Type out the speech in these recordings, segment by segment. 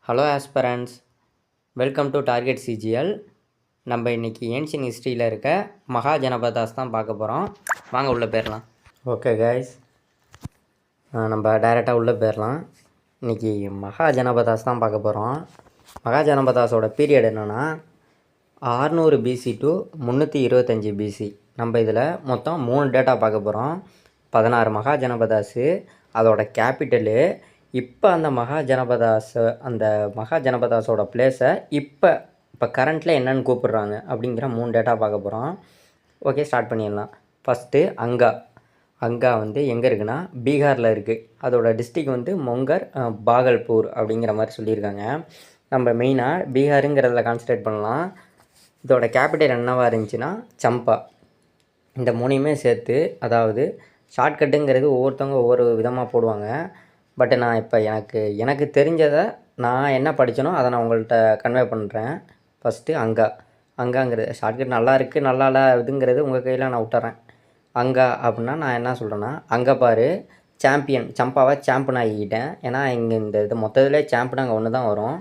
Hello ஆஸ்பரன்ஸ், welcome to target CGL. நம்ம இன்றைக்கி ancient ஹிஸ்ட்ரியில் இருக்க மகாஜனபதாஸ் தான் பார்க்க போகிறோம். வாங்க உள்ளே போயிடலாம். ஓகே கைஸ், நம்ம டைரெக்டாக உள்ளே போயிடலாம். இன்றைக்கி மகாஜனபதாஸ் தான் பார்க்க போகிறோம். மகாஜனபதாஸோட பீரியட் என்னென்னா 600 பிசி டு 325 பிசி. நம்ம இதில் மொத்தம் 3 டேட்டா பார்க்க போகிறோம். 16 மகாஜனபதாஸு, அதோட கேபிட்டலு, இப்போ அந்த மகாஜனபதாஸோட பிளேஸை இப்போ கரண்ட்டில் என்னென்னு கூப்பிட்றாங்க அப்படிங்கிற 3 டேட்டா பார்க்க போகிறோம். ஓகே, ஸ்டார்ட் பண்ணிடலாம். ஃபஸ்ட்டு அங்கா வந்து எங்கே இருக்குன்னா பீகாரில் இருக்குது. அதோட டிஸ்ட்ரிக் வந்து மொங்கர் பாகல்பூர் அப்படிங்கிற மாதிரி சொல்லியிருக்காங்க. நம்ம மெயினாக பீகாருங்கிறதுல கான்சன்ட்ரேட் பண்ணலாம். இதோட கேபிட்டல் என்னவாக இருந்துச்சுன்னா சம்பா. இந்த 3யுமே சேர்த்து, அதாவது ஷார்ட்கட்டுங்கிறது ஒவ்வொருத்தவங்க ஒவ்வொரு விதமாக போடுவாங்க. பட் நான் இப்போ எனக்கு தெரிஞ்சதை நான் என்ன படித்தனோ அதை நான் உங்கள்கிட்ட கன்வே பண்ணுறேன். ஃபஸ்ட்டு அங்காங்கிறது ஷார்ட்கட் நல்லா இருக்குது நல்லா இல்லை இதுங்கிறது உங்கள் கையில் நான் விட்டுறேன். அங்கா அப்படின்னா நான் என்ன சொல்கிறேன்னா, அங்கே பாரு சாம்பியன், சம்பாவை சாம்பியன் ஆகிக்கிட்டேன். ஏன்னா இங்கே இது மொத்தத்திலே சாம்பியன் அங்கே ஒன்று தான் வரும்.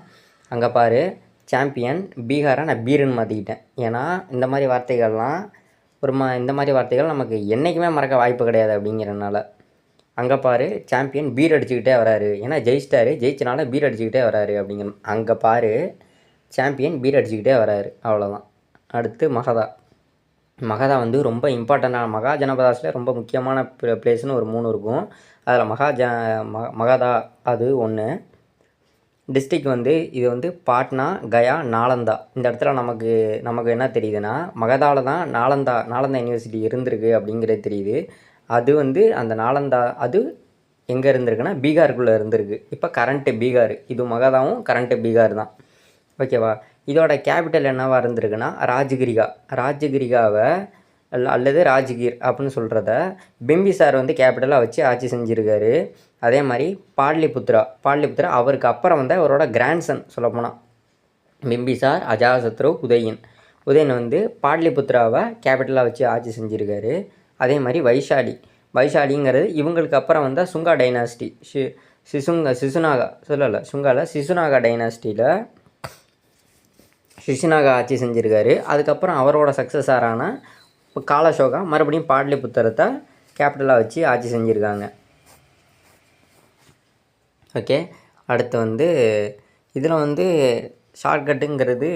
அங்கே பாரு சாம்பியன், பீகாரை நான் பீருன்னு மாற்றிக்கிட்டேன். ஏன்னா இந்த மாதிரி வார்த்தைகள்லாம் இந்த மாதிரி வார்த்தைகள் நமக்கு என்றைக்குமே மறக்க வாய்ப்பு கிடையாது. அப்படிங்கிறனால அங்கே பாரு சாம்பியன் பீர் அடிச்சுக்கிட்டே வராரு. ஏன்னா ஜெயிச்சனால பீர் அடிச்சுக்கிட்டே வராரு அப்படிங்கிற. அங்கே பாரு சாம்பியன் பீர் அடிச்சுக்கிட்டே வராரு, அவ்வளோதான். அடுத்து மகதா வந்து ரொம்ப இம்பார்ட்டண்டான மகாஜனபதாஸில் ரொம்ப முக்கியமான பிளேஸ்னு ஒரு 3 இருக்கும். அதில் மகதா அது ஒன்று. டிஸ்ட்ரிக் வந்து இது வந்து பாட்னா, கயா, நாலந்தா. இந்த இடத்துல நமக்கு என்ன தெரியுதுன்னா, மகதாவில் தான் நாலந்தா யூனிவர்சிட்டி இருந்திருக்கு அப்படிங்கிறது தெரியுது. அது வந்து அந்த நாலந்தா அது எங்கே இருந்திருக்குன்னா பீகாருக்குள்ளே இருந்திருக்கு. இப்போ கரண்ட்டு பீகார், இது மகதாவும் கரண்ட்டு பீகார் தான். ஓகேவா? இதோட கேபிட்டல் என்னவாக இருந்திருக்குன்னா ராஜகிரிகாவை அல்லது ராஜ்கீர் அப்படின்னு சொல்கிறத பிம்பிசார் வந்து கேபிட்டலாக வச்சு ஆட்சி செஞ்சுருக்காரு. அதே மாதிரி பாட்லிபுத்ரா அவருக்கு அப்புறம் வந்து அவரோட கிராண்ட்சன் சொல்லப்போனால் பிம்பிசார், அஜாசத்ரு, உதயன் வந்து பாட்லிபுத்ராவை கேபிட்டலாக வச்சு ஆட்சி செஞ்சுருக்காரு. அதே மாதிரி வைஷாலிங்கிறது இவங்களுக்கு அப்புறம் வந்தால் சுங்கா டைனாஸ்டி, சிசுனாகா டைனாஸ்டியில் சிசுனாகா ஆட்சி செஞ்சுருக்காரு. அதுக்கப்புறம் அவரோட சக்ஸஸரான காலசோகா மறுபடியும் பாட்லிபுத்திரத்தை கேபிட்டலாக வச்சு ஆட்சி செஞ்சுருக்காங்க. ஓகே, அடுத்து வந்து இதில் வந்து ஷார்ட்கட்டுங்கிறது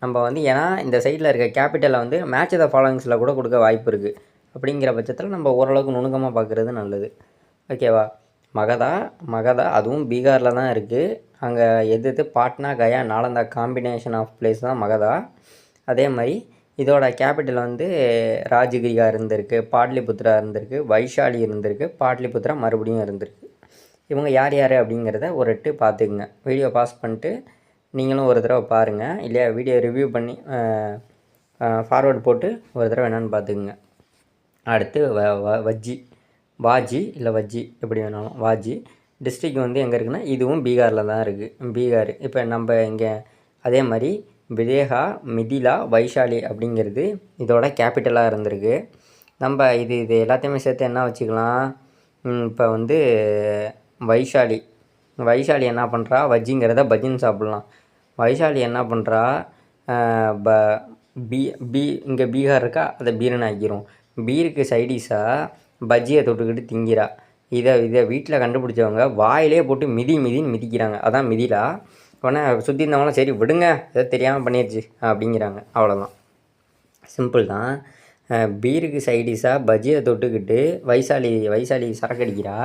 நம்ம வந்து ஏன்னா இந்த சைடில் இருக்க கேபிட்டலை வந்து மேட்ச் த ஃபாலோவிங்ஸில் கூட கொடுக்க வாய்ப்பு இருக்குது. அப்படிங்கிற பட்சத்தில் நம்ம ஓரளவுக்கு நுணுக்கமாக பார்க்குறது நல்லது. ஓகேவா? மகதா அதுவும் பீகாரில் தான் இருக்குது. அங்கே எது Patna, Gaya, Nalanda combination of place தான் மகதா. அதே மாதிரி இதோட கேபிட்டல் வந்து ராஜகிரிகா இருந்திருக்கு, பாட்லிபுத்ரா இருந்திருக்கு, வைஷாலி இருந்திருக்கு, பாட்லிபுத்ரா மறுபடியும் இருந்திருக்கு. இவங்க யார் அப்படிங்கிறத ஒரு எட்டு பார்த்துக்குங்க. வீடியோ பாஸ் பண்ணிட்டு நீங்களும் ஒரு தடவை பாருங்கள். இல்லையா வீடியோ ரிவ்யூ பண்ணி ஃபார்வேர்டு போட்டு ஒரு தடவை என்னென்னு பார்த்துக்குங்க. அடுத்து வாஜி எப்படி வேணாலும் வாஜி டிஸ்ட்ரிக் வந்து எங்கே இருக்குன்னா இதுவும் பீகாரில் தான் இருக்குது. பீகார் இப்போ நம்ம இங்கே அதே மாதிரி விதேகா, மிதிலா, வைஷாலி அப்படிங்கிறது இதோட கேபிட்டலாக இருந்திருக்கு. நம்ம இது எல்லாத்தையுமே சேர்த்து என்ன வச்சுக்கலாம். இப்போ வந்து வைஷாலி என்ன பண்ணுறா, வஜ்ஜிங்கிறத பஜ்ஜின்னு சாப்பிட்லாம். வைஷாலி என்ன பண்ணுறா, இங்கே பீகார் இருக்கா, அதை பீரன் ஆக்கிரும். பீருக்கு சைடிஷாக பஜ்ஜியை தொட்டுக்கிட்டு திங்கிறா. இதை வீட்டில் கண்டுபிடிச்சவங்க வாயிலே போட்டு மிதின்னு மிதிக்கிறாங்க. அதான் மிதிலா. உடனே சுற்றி இருந்தவங்களாம் சரி விடுங்க, எதோ தெரியாமல் பண்ணிடுச்சு அப்படிங்கிறாங்க. அவ்வளோதான், சிம்பிள் தான். பீருக்கு சைடிஷாக பஜ்ஜியை தொட்டுக்கிட்டு வைசாலி சரக்கு அடிக்கிறா.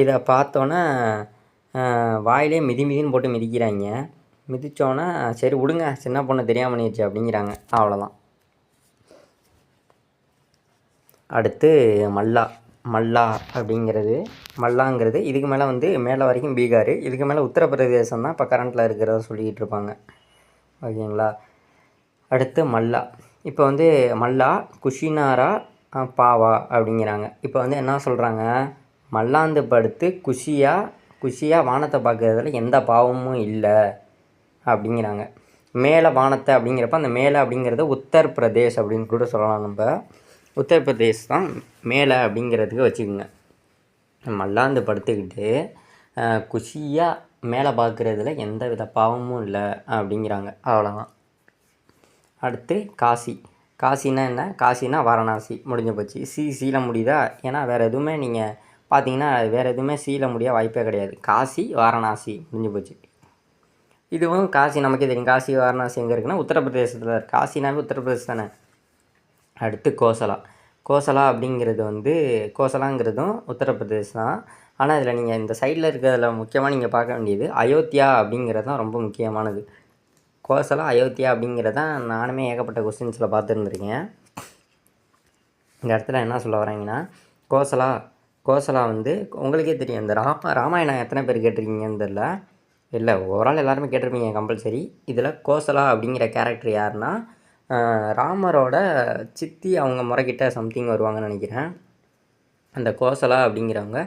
இதை பார்த்தோன்னே வாயிலே மிதின்னு போட்டு மிதிக்கிறாங்க. மிதித்தோன்னே சரி விடுங்க, சின்ன பொண்ணு தெரியாமல் பண்ணிடுச்சு அப்படிங்கிறாங்க. அவ்வளோதான். அடுத்து மல்லாங்கிறது இதுக்கு மேலே வந்து மேலே வரைக்கும் பீகார், இதுக்கு மேலே உத்தரப்பிரதேசம் தான் இப்போ கரண்ட்டில் இருக்கிறத சொல்லிக்கிட்டு இருப்பாங்க. ஓகேங்களா? அடுத்து இப்போ வந்து குஷினாரா, பாவா அப்படிங்கிறாங்க. இப்போ வந்து என்ன சொல்கிறாங்க, மல்லாந்து படுத்து குஷியாக வானத்தை பார்க்குறதுல எந்த பாவமும் இல்லை அப்படிங்கிறாங்க. மேலே வானத்தை அப்படிங்கிறப்ப அந்த மேலே அப்படிங்கிறது உத்தரப்பிரதேஷ் அப்படின்னு கூட சொல்லலாம். நம்ம உத்தரப்பிரதேஷ் தான் மேலே அப்படிங்கிறதுக்கு வச்சுக்கோங்க. மல்லாந்து படுத்துக்கிட்டு குஷியாக மேலே பார்க்குறதுல எந்த வித பாவமும் இல்லை அப்படிங்கிறாங்க. அவ்வளோதான். அடுத்து காசி. காசினா என்ன? காசினா வாரணாசி. முடிஞ்சு போச்சு. சீல முடியுதா? ஏன்னா வேறு எதுவுமே நீங்கள் பார்த்தீங்கன்னா வேறு எதுவுமே சீல முடிய வாய்ப்பே கிடையாது. காசி வாரணாசி முடிஞ்சு போச்சு. இதுவும் காசி நமக்கே தெரியும். காசி வாரணாசி எங்கே இருக்குன்னா உத்தரப்பிரதேசத்தில் இருக்குது. காசினாவே உத்தரப்பிரதேசம் தானே. அடுத்து கோசலா. கோசலா அப்படிங்கிறது வந்து கோசலாங்கிறதும் உத்தரப்பிரதேசம் தான். ஆனால் இதில் நீங்கள் இந்த சைடில் இருக்கிறதுல முக்கியமாக நீங்கள் பார்க்க வேண்டியது அயோத்தியா அப்படிங்கிறது தான் ரொம்ப முக்கியமானது. கோசலா அயோத்தியா அப்படிங்கிறது தான் நானுமே ஏகப்பட்ட கொஸ்டின்ஸில் பார்த்துருந்துருக்கேன். இந்த இடத்துல என்ன சொல்ல வராங்கன்னா கோசலா வந்து உங்களுக்கே தெரியும். இந்த ராமாயணம் எத்தனை பேர் கேட்டிருக்கீங்கன்னு தெரில. இல்லை ஓவரால் எல்லாருமே கேட்டிருப்பீங்க கம்பல்சரி. இதில் கோசலா அப்படிங்கிற கேரக்டர் யாருன்னா ராமரோட சித்தி அவங்க முறைக்கிட்ட சம்திங் வருவாங்கன்னு நினைக்கிறேன். அந்த கோசலா அப்படிங்கிறவங்க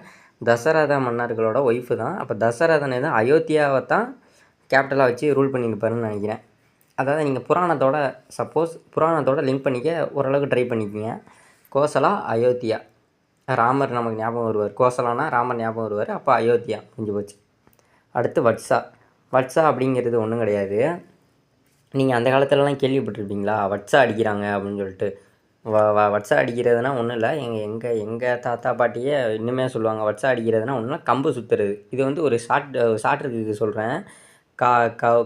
தசரத மன்னர்களோட ஒய்ஃபு தான். அப்போ தசரதனை தான் அயோத்தியாவை தான் கேபிட்டலாக வச்சு ரூல் பண்ணியிருப்பாருன்னு நினைக்கிறேன். அதாவது நீங்கள் புராணத்தோட லிங்க் பண்ணிக்க ஓரளவுக்கு ட்ரை பண்ணிக்கிங்க. கோசலா அயோத்தியா, ராமர் நமக்கு ஞாபகம் வருவார். கோசலானா ராமர் ஞாபகம் வருவார். அப்போ அயோத்தியா முடிஞ்சு போச்சு. அடுத்து வட்சா அப்படிங்கிறது ஒன்றும் கிடையாது. நீங்கள் அந்த காலத்துலலாம் கேள்விப்பட்டிருப்பீங்களா? வட்சா அடிக்கிறாங்க அப்படின்னு சொல்லிட்டு. வட்சா அடிக்கிறதுனா ஒன்றும் இல்லை. எங்கள் தாத்தா பாட்டியே இன்னுமே சொல்லுவாங்க. வட்சா அடிக்கிறதுனா ஒன்றும் இல்லை, கம்பு சுற்றுறது. இது வந்து ஒரு ஷார்ட் இருக்குது சொல்கிறேன்.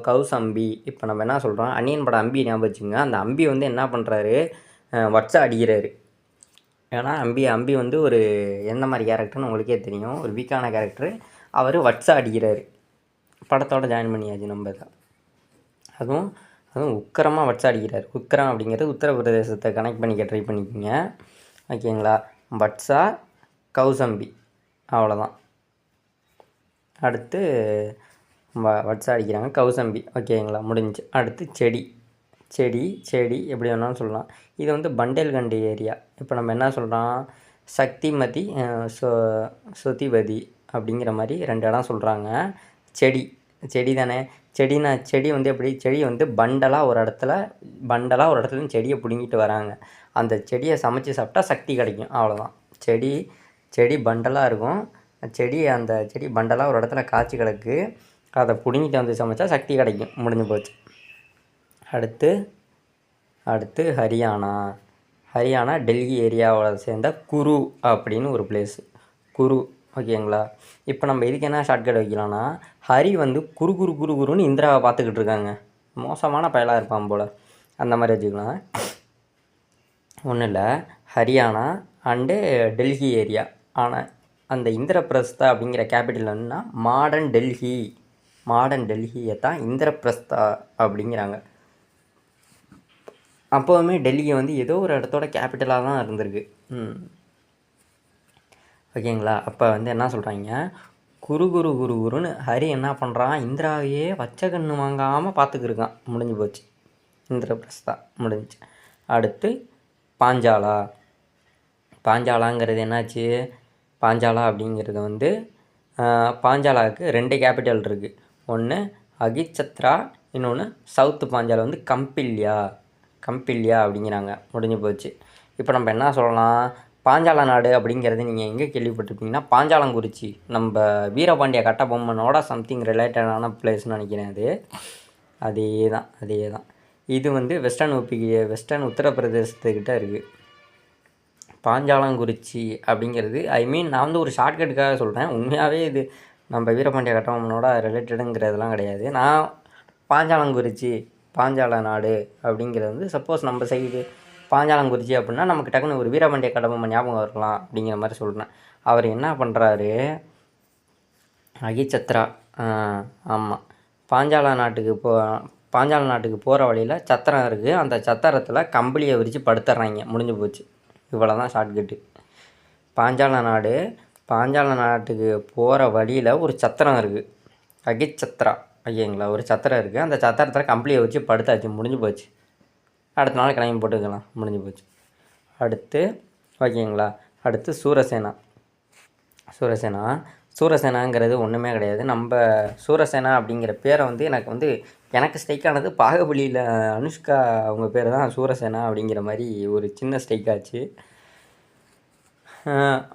கௌசம்பி. இப்போ நம்ம என்ன சொல்கிறோம், அன்னியன் படம் அம்பி ஞாபகம் வச்சுங்க. அந்த அம்பி வந்து என்ன பண்ணுறாரு, வட்சா அடிக்கிறாரு. ஏன்னா அம்பி வந்து ஒரு எந்த மாதிரி கேரக்டர்னு உங்களுக்கே தெரியும். ஒரு வீக்கான கேரக்டரு. அவர் வட்சா அடிக்கிறாரு. படத்தோடு ஜாயின் பண்ணியாச்சு நம்ம தான். அதுவும் உக்கரமாக வட்சா அடிக்கிறார். உக்கரம் அப்படிங்கிறது உத்தரப்பிரதேசத்தை கனெக்ட் பண்ணிக்க ட்ரை பண்ணிக்கோங்க. ஓகேங்களா? வட்சா கௌசம்பி அவ்வளோதான். அடுத்து வட்சா அடிக்கிறாங்க, கௌசம்பி. ஓகேங்களா? முடிஞ்சு. அடுத்து செடி எப்படி வேணாலும் சொல்லலாம். இது வந்து பண்டேல்கண்டு ஏரியா. இப்போ நம்ம என்ன சொல்கிறோம், சக்திமதி சுதிவதி அப்படிங்கிற மாதிரி 2 இடம் சொல்கிறாங்க. செடி தானே. செடி வந்து எப்படி, செடி வந்து பண்டலாக ஒரு இடத்துல செடியை பிடுங்கிட்டு வராங்க. அந்த செடியை சமைச்சு சாப்பிட்டா சக்தி கிடைக்கும். அவ்வளோதான். செடி பண்டலாக இருக்கும். அந்த செடி பண்டலாக ஒரு இடத்துல காய்ச்சி கிடக்கு. அதை பிடுங்கிட்டு வந்து சமைச்சா சக்தி கிடைக்கும். முடிஞ்சு போச்சு. அடுத்து ஹரியானா டெல்லி ஏரியாவோட சேர்ந்த குரு அப்படின்னு ஒரு பிளேஸு. குரு. ஓகேங்களா? இப்போ நம்ம இதுக்கு என்ன ஷார்ட்கட் வைக்கலாம்னா, ஹரி வந்து குருன்னு இந்திராவை பார்த்துக்கிட்டு இருக்காங்க. மோசமான பயலாக இருப்பான் போல். அந்த மாதிரி வச்சுக்கலாம். ஒன்றும் இல்லை, ஹரியானா அண்டு டெல்லி ஏரியா. ஆனால் அந்த இந்திரபிரஸ்தா அப்படிங்கிற கேபிட்டல் என்னன்னா மாடர்ன் டெல்லியை தான் இந்திரபிரஸ்தா அப்படிங்கிறாங்க. அப்போவுமே டெல்லியை வந்து ஏதோ ஒரு இடத்தோட கேபிட்டலாக தான் இருந்திருக்கு. ஓகேங்களா? அப்போ வந்து என்ன சொல்கிறாங்க, குருன்னு ஹரி என்ன பண்ணுறான், இந்திராவையே வச்ச கண்ணு வாங்காமல் பார்த்துக்கிருக்கான். முடிஞ்சு போச்சு. இந்திரபிரஸ்தா முடிஞ்சு. அடுத்து பாஞ்சாலாங்கிறது என்னாச்சு, பாஞ்சாலா அப்படிங்கிறது வந்து பாஞ்சாலாவுக்கு 2 கேபிட்டல் இருக்குது. ஒன்று அகிச்சத்ரா, இன்னொன்று சவுத்து பாஞ்சாலா வந்து கம்பில்யா அப்படிங்கிறாங்க. முடிஞ்சு போச்சு. இப்போ நம்ம என்ன சொல்லலாம், பாஞ்சால நாடு அப்படிங்கிறது நீங்கள் எங்கே கேள்விப்பட்டிருப்பீங்கன்னா பாஞ்சாலங்குறிச்சி. நம்ம வீரபாண்டிய கட்டபொம்மனோட சம்திங் ரிலேட்டடான பிளேஸ்னு நினைக்கிறேன். அதே தான். இது வந்து வெஸ்டர்ன் உத்தரப்பிரதேசத்துக்கிட்ட இருக்குது. பாஞ்சாலங்குறிச்சி அப்படிங்கிறது நான் வந்து ஒரு ஷார்ட்கட்டுக்காக சொல்கிறேன். உண்மையாகவே இது நம்ம வீரபாண்டிய கட்டபொம்மனோட ரிலேட்டடுங்கிறதுலாம் கிடையாது. நான் பாஞ்சால நாடு அப்படிங்கிறது வந்து சப்போஸ் நம்ம சைடு பாஞ்சாலங்குறிச்சி அப்படின்னா நமக்கு டக்குன்னு ஒரு வீரபாண்டிய கட்டபொம்மன் ஞாபகம் வரலாம் அப்படிங்கிற மாதிரி சொல்கிறேன். அவர் என்ன பண்ணுறாரு, அகிச்சத்ரா. ஆமாம், பாஞ்சால நாட்டுக்கு போகிற வழியில் சத்திரம் இருக்குது. அந்த சத்திரத்தில் கம்பளியை விரித்து படுத்துடுறாங்க. முடிஞ்சு போச்சு. இவ்வளோ தான் ஷார்ட்கட்டு. பாஞ்சால நாட்டுக்கு போகிற வழியில் ஒரு சத்திரம் இருக்குது, அகிச்சத்ரா. ஓகேங்களா? ஒரு சத்திரம் இருக்குது. அந்த சத்திரத்தில் கம்பளியை வச்சு படுத்தாச்சு. முடிஞ்சு போச்சு. அடுத்த நாள் கிளம்பி போட்டுக்கலாம். முடிஞ்சு போச்சு. அடுத்து சூரசேனாங்கிறது ஒன்றுமே கிடையாது. நம்ம சூரசேனா அப்படிங்கிற பேரை வந்து எனக்கு ஸ்ட்ரைக் ஆனது பாகுபலியில் அனுஷ்கா அவங்க பேர் தான் சூரசேனா அப்படிங்கிற மாதிரி ஒரு சின்ன ஸ்ட்ரைக் ஆச்சு.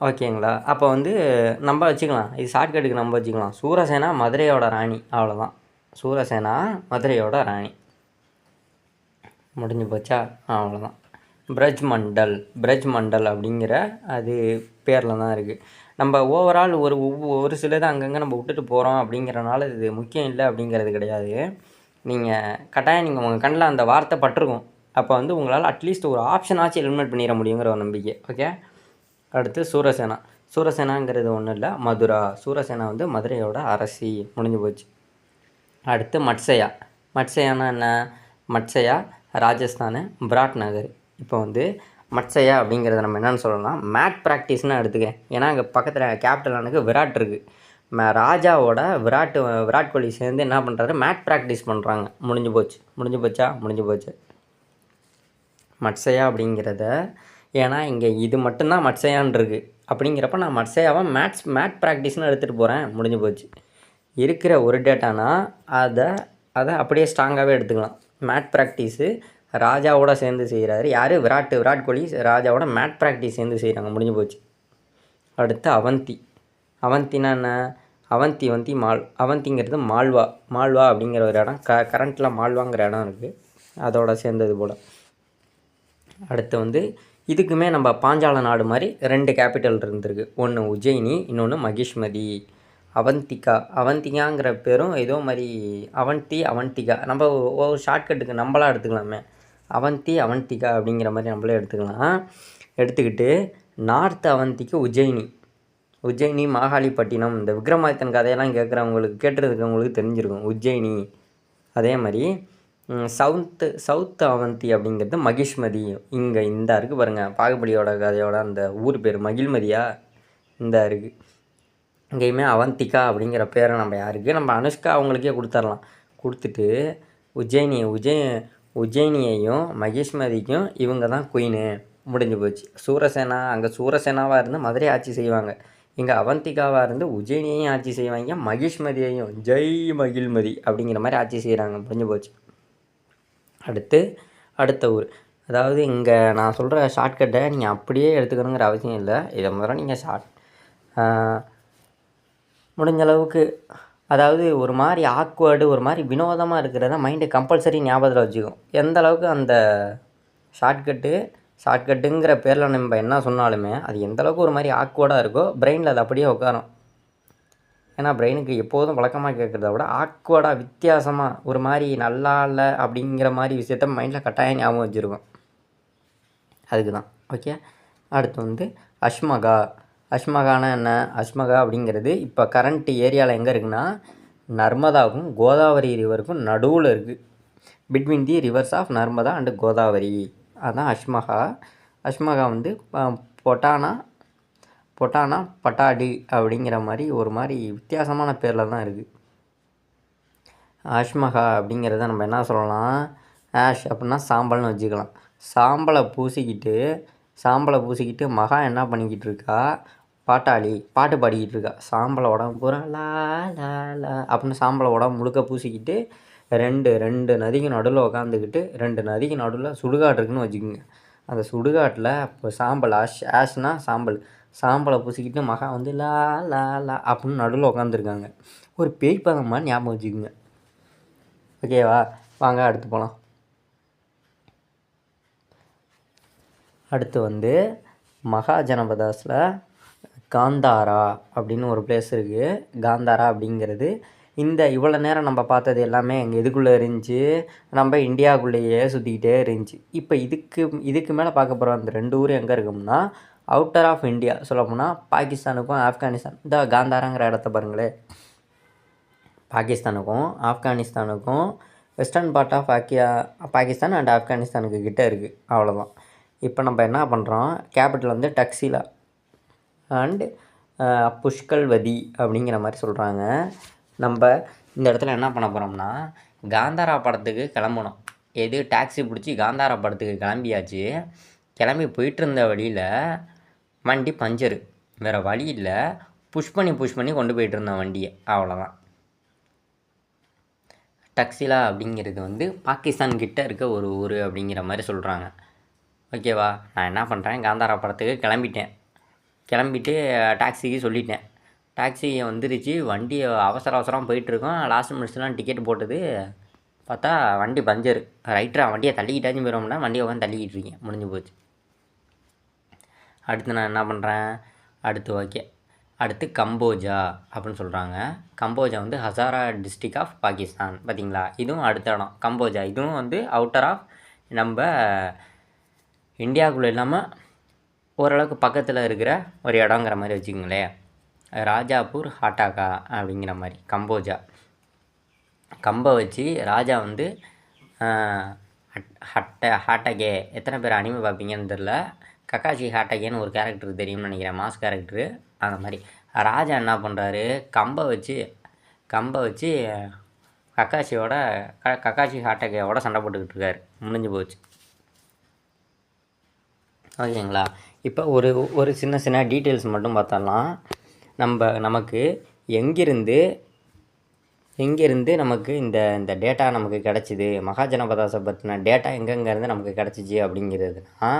ஓகேங்களா? அப்போ வந்து நம்ம வச்சுக்கலாம். இது ஷார்ட்கட்டுக்கு நம்ம வச்சுக்கலாம். சூரசேனா மதுரையோட ராணி. அவ்வளோதான். சூரசேனா மதுரையோட ராணி. முடிஞ்சு போச்சா? அவ்வளோதான். பிரஜ் மண்டல் அப்படிங்கிற அது பேரில் தான் இருக்குது. நம்ம ஓவரால் ஒரு சிலது அங்கங்கே நம்ம விட்டுட்டு போகிறோம் அப்படிங்கிறனால இது முக்கியம் இல்லை அப்படிங்கிறது கிடையாது. நீங்கள் கட்டாயம் நீங்கள் உங்கள் கண்ணில் அந்த வார்த்தை பட்டிருக்கும். அப்போ வந்து உங்களால் அட்லீஸ்ட் ஒரு ஆப்ஷனாச்சும் எலிமினேட் பண்ணிட முடியுங்கிற ஒரு நம்பிக்கை. ஓகே. அடுத்து சூரசேனா. சூரசேனாங்கிறது ஒன்றும் இல்லை, மதுரா. சூரசேனா வந்து மதுரையோட அரசி. முடிஞ்சு போச்சு. அடுத்து மட்சயா. மட்சயானா என்ன? மட்சயா ராஜஸ்தானு, விராட் நகர். இப்போ வந்து மட்சயா அப்படிங்கிறத நம்ம என்னென்னு சொல்லலாம், மேட் ப்ராக்டிஸ்னு எடுத்துக்க. ஏன்னா அங்கே பக்கத்தில் கேபிட்டலானுக்கு விராட் இருக்குது. ராஜாவோட விராட் கோலி சேர்ந்து என்ன பண்ணுறாரு, மேட் ப்ராக்டிஸ் பண்ணுறாங்க. முடிஞ்சு போச்சா? முடிஞ்சு போச்சு. மட்சயா அப்படிங்கிறத, ஏன்னா இங்கே இது மட்டும்தான் மட்சயான் இருக்குது அப்படிங்கிறப்ப நான் மட்சயாவை மேட் ப்ராக்டிஸ்னு எடுத்துகிட்டு போகிறேன். முடிஞ்சு போச்சு. இருக்கிற ஒரு டேட்டானா அதை அப்படியே ஸ்ட்ராங்காகவே எடுத்துக்கலாம். மேட் ப்ராக்டிஸு ராஜாவோட சேர்ந்து செய்கிறாரு. யார்? விராட் கோலி ராஜாவோட மேட் ப்ராக்டிஸ் சேர்ந்து செய்கிறாங்க. முடிஞ்சு போச்சு. அடுத்து அவந்தினா என்ன? அவந்திங்கிறது மால்வா அப்படிங்கிற ஒரு இடம். கரண்ட்டில் மால்வாங்கிற இடம் இருக்குது, அதோட சேர்ந்தது போல். அடுத்து வந்து இதுக்குமே நம்ம பாஞ்சால நாடு மாதிரி 2 கேபிட்டல் இருந்திருக்கு. ஒன்று உஜ்ஜயினி, இன்னொன்று மகிஷ்மதி. அவந்திகாங்கிற பேரும் ஏதோ மாதிரி அவந்திகா நம்ம ஒரு ஷார்ட்கட்டுக்கு நம்மளாக எடுத்துக்கலாமே. அவந்திகா அப்படிங்கிற மாதிரி நம்மளே எடுத்துக்கலாம். எடுத்துக்கிட்டு நார்த் அவந்திக்கு உஜ்ஜயினி மாகாளிப்பட்டினம். இந்த விக்ரமாதித்தன் கதையெல்லாம் கேட்டுருக்கவங்களுக்கு தெரிஞ்சிருக்கும் உஜ்ஜயினி. அதே மாதிரி சவுத் அவந்தி அப்படிங்கிறது மகிஷ்மதி. இங்கே இந்த இருக்குது பாருங்கள், பாகுபலியோட கதையோட அந்த ஊர் பேர் மகிழ்மதியா இந்த இருக்குது. இங்கேயுமே அவந்திகா அப்படிங்கிற பேரை நம்ம யாருக்கு, நம்ம அனுஷ்கா அவங்களுக்கே கொடுத்துர்லாம். கொடுத்துட்டு உஜ்ஜயினியையும் மகிஷ்மதிக்கும் இவங்க தான் குயினு. முடிஞ்சு போச்சு. சூரசேனா அங்கே சூரசேனாவாக இருந்து மதுரை ஆட்சி செய்வாங்க. இங்கே அவந்திகாவாக இருந்து உஜ்ஜயினியையும் ஆட்சி செய்வாங்க, மகிஷ்மதியையும். ஜெய் மகிழ்மதி அப்படிங்கிற மாதிரி ஆட்சி செய்கிறாங்க. முடிஞ்சு போச்சு. அடுத்த ஊர். அதாவது இங்கே நான் சொல்கிற ஷார்ட்கட்டை நீங்கள் அப்படியே எடுத்துக்கணுங்கிற அவசியம் இல்லை. இதை முதல்ல நீங்கள் முடிஞ்ச அளவுக்கு, அதாவது ஒரு மாதிரி ஆக்வர்டு, ஒரு மாதிரி வினோதமாக இருக்கிறத மைண்டு கம்பல்சரி ஞாபகத்தில் வச்சுக்கும். எந்த அளவுக்கு அந்த ஷார்ட்கட்டுங்கிற பேரில் நம்ம என்ன சொன்னாலுமே அது எந்த அளவுக்கு ஒரு மாதிரி ஆக்வர்டாக இருக்கோ பிரெயினில் அது அப்படியே உட்காரும். ஏன்னா பிரெயினுக்கு எப்போதும் வழக்கமாக கேட்குறத விட ஆக்வர்டாக வித்தியாசமாக ஒரு மாதிரி நல்லா இல்லை அப்படிங்கிற மாதிரி விஷயத்த மைண்டில் கட்டாயம் ஞாபகம் வச்சுருக்கும். அதுக்கு தான். ஓகே. அடுத்து வந்து அஷ்மகானா என்ன? அஷ்மகா அப்படிங்கிறது இப்போ கரண்ட் ஏரியாவில் எங்கே இருக்குன்னா, நர்மதாவுக்கும் கோதாவரி ரிவருக்கும் நடுவில் இருக்குது. Between the rivers of Narmada and Godavari. அதுதான் அஷ்மகா வந்து பட்டாடி அப்படிங்கிற மாதிரி ஒரு மாதிரி வித்தியாசமான பேரில் தான் இருக்குது. அஷ்மகா அப்படிங்கிறத நம்ம என்ன சொல்லலாம், ஆஷ் அப்படின்னா சாம்பல்னு வச்சுக்கலாம். சாம்பலை பூசிக்கிட்டு மகா என்ன பண்ணிக்கிட்டு இருக்கா, பாட்டு பாடிக்கிட்டு இருக்கா. சாம்பலை உடம்பு பூரா லா லா லா அப்படின்னு சாம்பலை உடம்பு முழுக்க பூசிக்கிட்டு ரெண்டு நதிக்கு நடுவில் உட்காந்துக்கிட்டு, 2 நதிக்கு நடுவில் சுடுகாடு இருக்குன்னு வச்சுக்கோங்க. அந்த சுடுகாட்டில் இப்போ சாம்பல் ஆஷ்னா சாம்பலை பூசிக்கிட்டு மகா வந்து லா லா லா அப்படின்னு நடுவில் உட்காந்துருக்காங்க. ஒரு பேய் பதம் மாதிரி ஞாபகம் வச்சுக்கோங்க. ஓகேவா? வாங்க அடுத்து போகலாம். அடுத்து வந்து மகாஜனபதாஸில் காந்தாரா அப்படின்னு ஒரு பிளேஸ் இருக்குது. காந்தாரா அப்படிங்கிறது இவ்வளோ நேரம் நம்ம பார்த்தது எல்லாமே எங்கள் இதுக்குள்ளே இருந்துச்சு, நம்ம இந்தியாவுக்குள்ளேயே சுற்றிக்கிட்டே இருந்துச்சு. இப்போ இதுக்கு மேலே பார்க்க போகிற அந்த 2 ஊர் எங்கே இருக்கும்னா, அவுட்டர் ஆஃப் இந்தியா. சொல்லப்போனால் பாகிஸ்தானுக்கும் ஆப்கானிஸ்தான். இந்த காந்தாராங்கிற இடத்த பாருங்களேன். பாகிஸ்தானுக்கும் ஆப்கானிஸ்தானுக்கும் western part of Pakistan and ஆப்கானிஸ்தானுக்கு கிட்டே இருக்குது. அவ்வளோதான். இப்போ நம்ம என்ன பண்ணுறோம், கேபிட்டல் வந்து டக்ஸிலா அண்டு புஷ்கல்வதி அப்படிங்கிற மாதிரி சொல்கிறாங்க. நம்ம இந்த இடத்துல என்ன பண்ண போகிறோம்னா, காந்தாரா படத்துக்கு கிளம்பணும். டாக்ஸி பிடிச்சி காந்தாரா படத்துக்கு கிளம்பியாச்சு. கிளம்பி போயிட்டு இருந்த வழியில் வண்டி பஞ்சரு. வேறு வழி இல்லை, புஷ் பண்ணி கொண்டு போயிட்டு இருந்தேன் வண்டியை. அவ்வளோதான். டக்ஸிலா அப்படிங்கிறது வந்து பாகிஸ்தான் கிட்டே இருக்க ஒரு ஊர் அப்படிங்கிற மாதிரி சொல்கிறாங்க. ஓகேவா? நான் என்ன பண்ணுறேன், காந்தாரா படத்துக்கு கிளம்பிட்டேன். கிளம்பிட்டு டாக்ஸிக்கு சொல்லிட்டேன். டாக்ஸி வந்துருச்சு. வண்டி அவசரம் போயிட்டுருக்கோம். லாஸ்ட் மினிட்ஸ்லாம் டிக்கெட் போட்டது பார்த்தா வண்டி பஞ்சரு. ரைட்டரா வண்டியை தள்ளிக்கிட்டாச்சும் போயிடும்னா வண்டியை உட்காந்து தள்ளிக்கிட்டு இருக்கேன். முடிஞ்சு போச்சு. அடுத்து நான் என்ன பண்ணுறேன், ஓகே அடுத்து கம்போஜா அப்படின்னு சொல்கிறாங்க. கம்போஜா வந்து ஹசாரா டிஸ்ட்ரிக் ஆஃப் பாகிஸ்தான். பார்த்தீங்களா, இதுவும் அடுத்த இடம் கம்போஜா. இதுவும் வந்து அவுட்டர் ஆஃப் நம்ம இந்தியாவுக்குள்ளே இல்லாமல் ஓரளவுக்கு பக்கத்தில் இருக்கிற ஒரு இடங்கிற மாதிரி வச்சுக்கோங்களேன். ராஜாப்பூர் ஹாட்டாக்கா அப்படிங்கிற மாதிரி கம்போஜா. கம்பை வச்சு ராஜா வந்து ஹாட்டகே எத்தனை பேர் அனிமே பார்ப்பீங்கன்னு தெரில. கக்காஷி ஹாட்டகேன்னு ஒரு கேரக்டர் தெரியும்னு நினைக்கிறேன், மாஸ் கேரக்டரு. அந்த மாதிரி ராஜா என்ன பண்ணுறாரு, கம்பை வச்சு கக்காஷி ஹாட்டகேவோட சண்டை போட்டுக்கிட்டு இருக்காரு. முடிஞ்சு போச்சு. ஓகேங்களா. இப்போ ஒரு சின்ன டீட்டெயில்ஸ் மட்டும் பார்த்தரலாம். நமக்கு எங்கேருந்து நமக்கு இந்த டேட்டா நமக்கு கிடச்சிது, மகாஜனபதாஸை பற்றின டேட்டா எங்கெங்கேருந்து நமக்கு கிடச்சிச்சு அப்படிங்கிறதுனா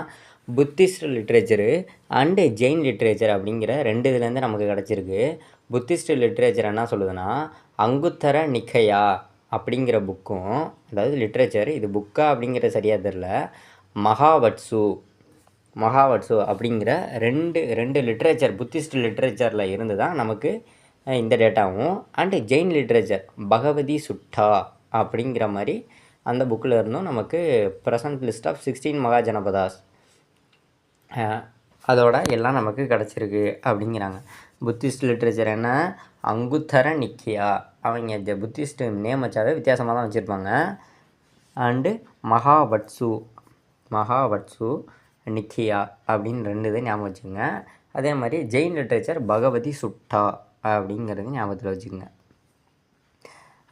Buddhist literature and Jain literature அப்படிங்கிற 2 இதுலேருந்து நமக்கு கிடச்சிருக்கு. புத்திஸ்ட் லிட்ரேச்சர் என்ன சொல்லுதுன்னா, அங்குத்தர நிக்கையா அப்படிங்கிற புக்கும், அதாவது லிட்ரேச்சர், இது புக்கா அப்படிங்கிற சரியாக தெரில, மகாவட்சு அப்படிங்கிற ரெண்டு லிட்ரேச்சர் புத்திஸ்ட் லிட்ரேச்சரில் இருந்து தான் நமக்கு இந்த டேட்டாவும், அண்டு ஜெயின் லிட்ரேச்சர் பகவதி சுட்டா அப்படிங்கிற மாதிரி அந்த புக்கில் இருந்தும் நமக்கு ப்ரெசன்ட் லிஸ்ட் ஆஃப் 16 மகாஜனபதாஸ் அதோட எல்லாம் நமக்கு கிடச்சிருக்கு அப்படிங்கிறாங்க. புத்திஸ்ட் லிட்ரேச்சர் என்ன, அங்குத்தர நிக்கியா, அவங்க புத்திஸ்ட் நேம் வச்சாவே வித்தியாசமாக தான் வச்சுருப்பாங்க. அண்டு மகாவட்சு நிக்கியா அப்படின்னு 2 இது ஞாபகம் வச்சுக்கோங்க. அதே மாதிரி ஜெயின் லிட்ரேச்சர் பகவதி சுட்டா அப்படிங்கிறது ஞாபகத்தில் வச்சுக்கோங்க.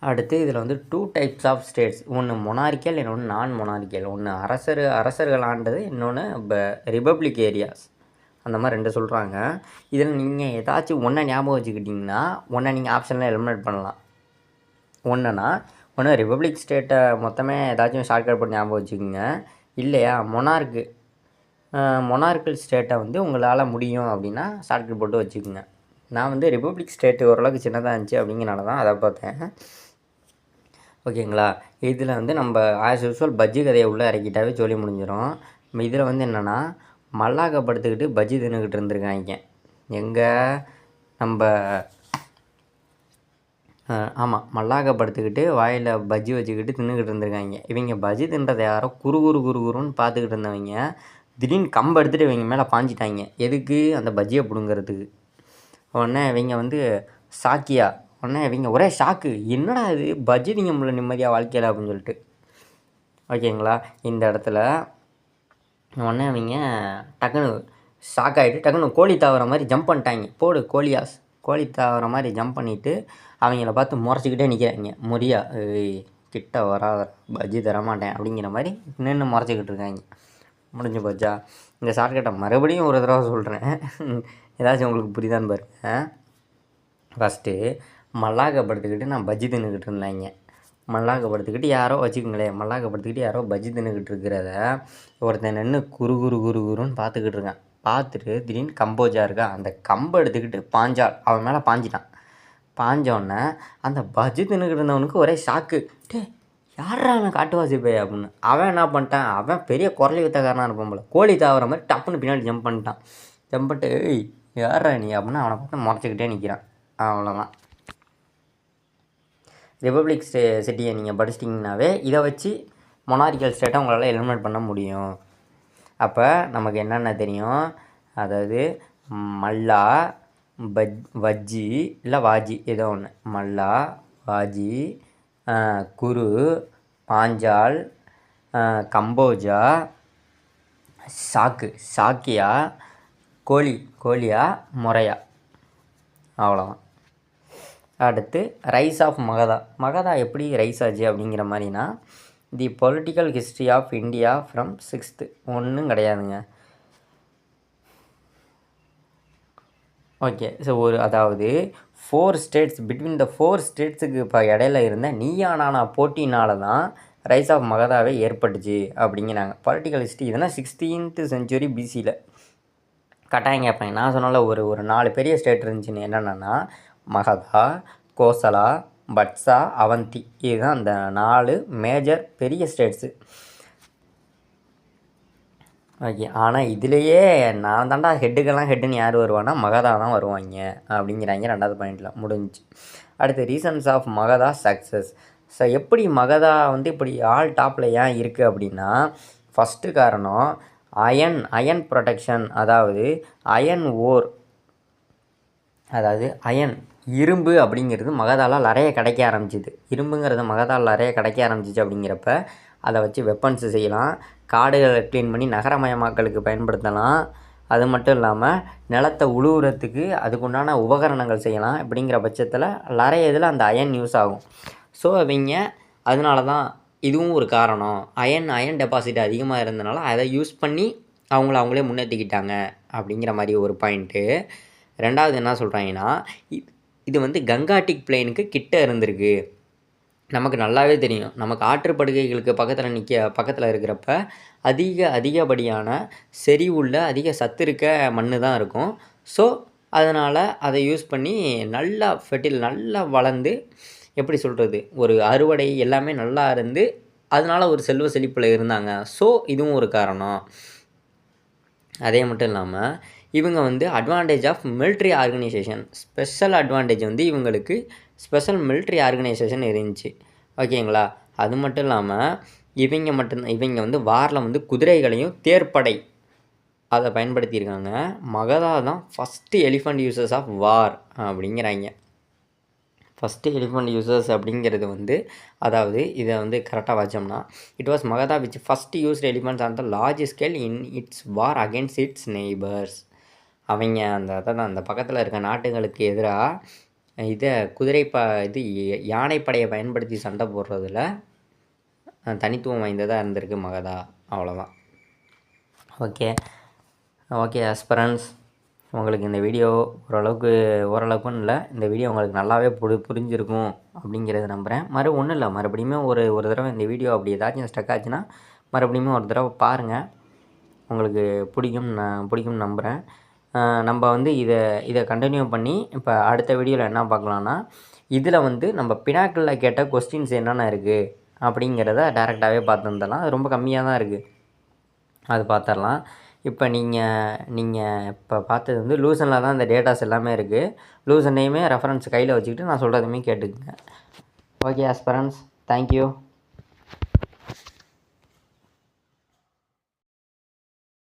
அடுத்து இதில் வந்து 2 டைப்ஸ் ஆஃப் ஸ்டேட்ஸ், ஒன்று மொனார்க்கியல், இன்னொன்று நான் மொனார்க்கியல். ஒன்று அரசர்கள் ஆண்டது, இன்னொன்று ரிபப்ளிக் ஏரியாஸ். அந்த மாதிரி 2 சொல்கிறாங்க. இதில் நீங்கள் ஏதாச்சும் ஒன்றை ஞாபகம் வச்சுக்கிட்டிங்கன்னா ஒன்றை நீங்கள் ஆப்ஷனில் எலிமினேட் பண்ணலாம். ஒன்று ரிபப்ளிக் ஸ்டேட்டை மொத்தமே ஏதாச்சும் ஷார்ட்கட் போட்டு ஞாபகம் வச்சுக்கோங்க. இல்லையா மொனார்க்கல் ஸ்டேட்டை வந்து உங்களால் முடியும் அப்படின்னா ஷார்ட்கட் போட்டு வச்சுக்கோங்க. நான் வந்து ரிபப்ளிக் ஸ்டேட்டு ஓரளவுக்கு சின்னதாக இருந்துச்சு அப்படிங்கிறனால தான் அதை பார்த்தேன். ஓகேங்களா. இதில் வந்து நம்ம ஆஸ் யூஸ்வல் பஜ்ஜி கதையை உள்ளே இறக்கிட்டாவே சொல்லி முடிஞ்சிடும். இதில் வந்து என்னென்னா, மல்லாக்க படுத்துக்கிட்டு பஜ்ஜி தின்னுக்கிட்டு இருந்திருக்காங்க. எங்கே நம்ம மல்லாக்க படுத்துக்கிட்டு வாயில் பஜ்ஜி வச்சுக்கிட்டு தின்னுக்கிட்டு இருந்திருக்காங்க. இவங்க பஜ்ஜி தின்றதை யாரோ குருன்னு பார்த்துக்கிட்டு இருந்தவங்க திடீர்னு கம்பை எடுத்துகிட்டு இவங்க மேலே பாஞ்சிட்டாங்க. எதுக்கு, அந்த பஜ்ஜியை பிடுங்கிறதுக்கு. உடனே இவங்க வந்து உடனே இவங்க ஒரே ஷாக்கு, என்னடா இது பஜ்ஜி திங்க முடியல நிம்மதியாக வாழ்க்கையில் அப்படின்னு சொல்லிட்டு. ஓகேங்களா. இந்த இடத்துல உடனே அவங்க டக்குன்னு ஷாக் ஆகிட்டு டக்குன்னு கோழி தாவற மாதிரி ஜம்ப் பண்ணிட்டாங்க. போடு கோழி தாவற மாதிரி ஜம்ப் பண்ணிவிட்டு அவங்கள பார்த்து முறைச்சிக்கிட்டே நிற்கிறாங்க. முறியா கிட்ட வராத, பஜ்ஜி தரமாட்டேன் அப்படிங்கிற மாதிரி நின்று முறைச்சிக்கிட்டு இருக்காங்க. முடிஞ்சு போச்சா. இந்த ஷார்ட்கட்டை மறுபடியும் ஒரு தடவை சொல்கிறேன், ஏதாச்சும் உங்களுக்கு புரியுதான்னு பாருங்க. ஃபஸ்ட்டு மல்லாக்கப்படுத்திக்கிட்டு நான் பஜ்ஜி தின்னுக்கிட்டு இருந்தாங்க. மல்லாக்கப்படுத்திக்கிட்டு யாரோ பஜ்ஜி தின்னுக்கிட்டு இருக்கிறத ஒருத்தன் நின்று குருன்னு பார்த்துக்கிட்டு இருக்கான். பார்த்துட்டு திடீர்னு கம்போஜா இருக்கா, அந்த கம்பை எடுத்துக்கிட்டு அவன் மேலே பாஞ்சோடனே அந்த பஜ்ஜி தின்னுக்கிட்டு இருந்தவனுக்கு ஒரே ஷாக்கு. யாரா அவன் காட்டுவாசி போய் அப்படின்னு. அவன் என்ன பண்ணிட்டான், அவன் பெரிய குரலி வித்தக்காரனாக இருப்பான் போல, கோழி தாவற மாதிரி டப்புன்னு பின்னாடி ஜம்ப் பண்ணிட்டு யாரா நீ அப்படின்னு அவனை பார்த்து முறைச்சிக்கிட்டே நிற்கிறான். அவ்வளோதான். ரிபப்ளிக் சிட்டியை நீங்கள் படிச்சிட்டிங்கனாவே இதை வச்சு மொனார்க்கியல் ஸ்டேட்டை உங்களால் எலிமினேட் பண்ண முடியும். அப்போ நமக்கு என்னென்ன தெரியும், அதாவது மல்லா, வஜ்ஜி இல்லை வாஜி, ஏதோ ஒன்று, மல்லா, வாஜி, குரு, பாஞ்சால், கம்போஜா, சாக்கியா, கோலியா, மொரையா. அவ்வளோதான். அடுத்து ரைஸ் ஆஃப் மகதா எப்படி ரைஸ் ஆச்சு அப்படிங்கிற மாதிரினா, the political history of India from 6th ஒன்றும் கிடையாதுங்க. ஓகே. ஸோ அதாவது 4 ஸ்டேட்ஸ், பிட்வீன் த 4 ஸ்டேட்ஸுக்கு இப்போ இடையில இருந்த நீயா நானா போட்டினால தான் ரைஸ் ஆஃப் மகதாவே ஏற்பட்டுச்சு அப்படிங்கிறாங்க. பொலிட்டிக்கல் ஹிஸ்ட்ரி இதெல்லாம் 16th century BCயில். கட்டாயம் கேட்பாங்க. நான் சொன்னல ஒரு ஒரு 4 பெரிய ஸ்டேட் இருந்துச்சுன்னு. என்னென்னா மகதா, கோசலா, பட்சா, அவந்தி. இதுதான் அந்த 4 மேஜர் பெரிய ஸ்டேட்ஸு. ஓகே. ஆனால் இதுலேயே நான் தாண்டா ஹெட்டுக்கெல்லாம் ஹெட்டுன்னு யார் வருவான்னா மகதா தான் வருவாங்க அப்படிங்கிறாங்க 2வது பாயிண்டில். முடிஞ்சு. அடுத்து ரீசன்ஸ் ஆஃப் மகதா சக்ஸஸ். எப்படி மகதா வந்து இப்படி ஆல் டாப்பில் ஏன் இருக்குது அப்படின்னா, ஃபஸ்ட்டு காரணம் அயன் ப்ரொடெக்ஷன். அதாவது அயன் ஓர், அதாவது இரும்பு அப்படிங்கிறது மகதாவில் நிறைய கிடைக்க ஆரம்பிச்சிது. இரும்புங்கிறது மகதாவில் நிறைய கிடைக்க ஆரம்பிச்சிச்சு. அப்படிங்கிறப்ப அதை வச்சு வெப்பன்ஸு செய்யலாம், காடுகளை க்ளீன் பண்ணி நகரமயமாக்கலுக்கு பயன்படுத்தலாம். அது மட்டும் இல்லாமல் நிலத்தை உழுவுறதுக்கு அதுக்குண்டான உபகரணங்கள் செய்யலாம். இப்படிங்கிற பட்சத்தில் நிறைய இதில் அந்த அயன் யூஸ் ஆகும். ஸோ அவங்க அதனால தான் இதுவும் ஒரு காரணம். அயன் டெபாசிட் அதிகமாக இருந்தனால அதை யூஸ் பண்ணி அவங்களே முன்னேற்றிக்கிட்டாங்க அப்படிங்கிற மாதிரி ஒரு பாயிண்ட்டு. 2வது என்ன சொல்கிறாங்கன்னா, இது வந்து கங்காட்டிக் பிளெயினுக்கு கிட்ட இருந்திருக்கு. நமக்கு நல்லாவே தெரியும். நமக்கு ஆற்றுப்படுகைகளுக்கு பக்கத்தில் இருக்கிறப்ப அதிகப்படியான செறிவுள்ள அதிக சத்து இருக்க மண் தான் இருக்கும். ஸோ அதனால் அதை யூஸ் பண்ணி நல்லா நல்லா வளர்ந்து, எப்படி சொல்கிறது, ஒரு அறுவடை எல்லாமே நல்லா இருந்து அதனால் ஒரு செல்வ செழிப்பில் இருந்தாங்க. ஸோ இதுவும் ஒரு காரணம். அதே மட்டும் இல்லாமல் இவங்க வந்து advantage of military organisation, special advantage வந்து இவங்களுக்கு ஸ்பெஷல் மிலிட்ரி ஆர்கனைசேஷன் இருந்துச்சு. ஓகேங்களா. அது மட்டும் இல்லாமல் இவங்க வந்து வாரில் வந்து குதிரைகளையும் தேர்ப்படை அதை பயன்படுத்தியிருக்காங்க. மகதா தான் ஃபஸ்ட்டு எலிஃபண்ட் யூசர்ஸ் ஆஃப் வார் அப்படிங்கிறாங்க. ஃபஸ்ட்டு எலிஃபண்ட் யூசர்ஸ் அப்படிங்கிறது வந்து, அதாவது இதை வந்து கரெக்டாக வச்சோம்னா, it was Magadha which first used elephants on the large scale in its war against its neighbours. அவங்க அந்த பக்கத்தில் இருக்க நாட்டுகளுக்கு எதிராக இது யானைப்படையை பயன்படுத்தி சண்டை போடுறதுல தனித்துவம் வாய்ந்ததாக இருந்திருக்கு மகதா. அவ்வளோதான். ஓகே ஆஸ்பிரண்ட்ஸ், உங்களுக்கு இந்த வீடியோ ஓரளவுக்குன்னு இல்லை, இந்த வீடியோ உங்களுக்கு நல்லாவே புரிஞ்சிருக்கும் அப்படிங்கிறத நம்புகிறேன். ஒன்றும் இல்லை, மறுபடியும் ஒரு தடவை இந்த வீடியோ அப்படி ஏதாச்சும் ஸ்டக் ஆச்சுன்னா மறுபடியும் ஒரு தடவை பாருங்கள். உங்களுக்கு பிடிக்கும்னு நம்புகிறேன். நம்ம வந்து இதை கண்டினியூ பண்ணி இப்போ அடுத்த வீடியோவில் என்ன பார்க்கலான்னா, இதில் வந்து நம்ம பினாக்கிளில் கேட்ட கொஸ்டின்ஸ் என்னென்ன இருக்குது அப்படிங்கிறத டேரெக்டாகவே பார்த்து வந்துடலாம். அது ரொம்ப கம்மியாக தான் இருக்குது, அது பார்த்துடலாம். இப்போ நீங்கள் இப்போ பார்த்தது வந்து லூசனில் தான் இந்த டேட்டாஸ் எல்லாமே இருக்குது. லூசன்னையுமே ரெஃபரன்ஸ் கையில் வச்சுக்கிட்டு நான் சொல்கிறதுமே கேட்டுக்குங்க. Okay aspirants, thank you.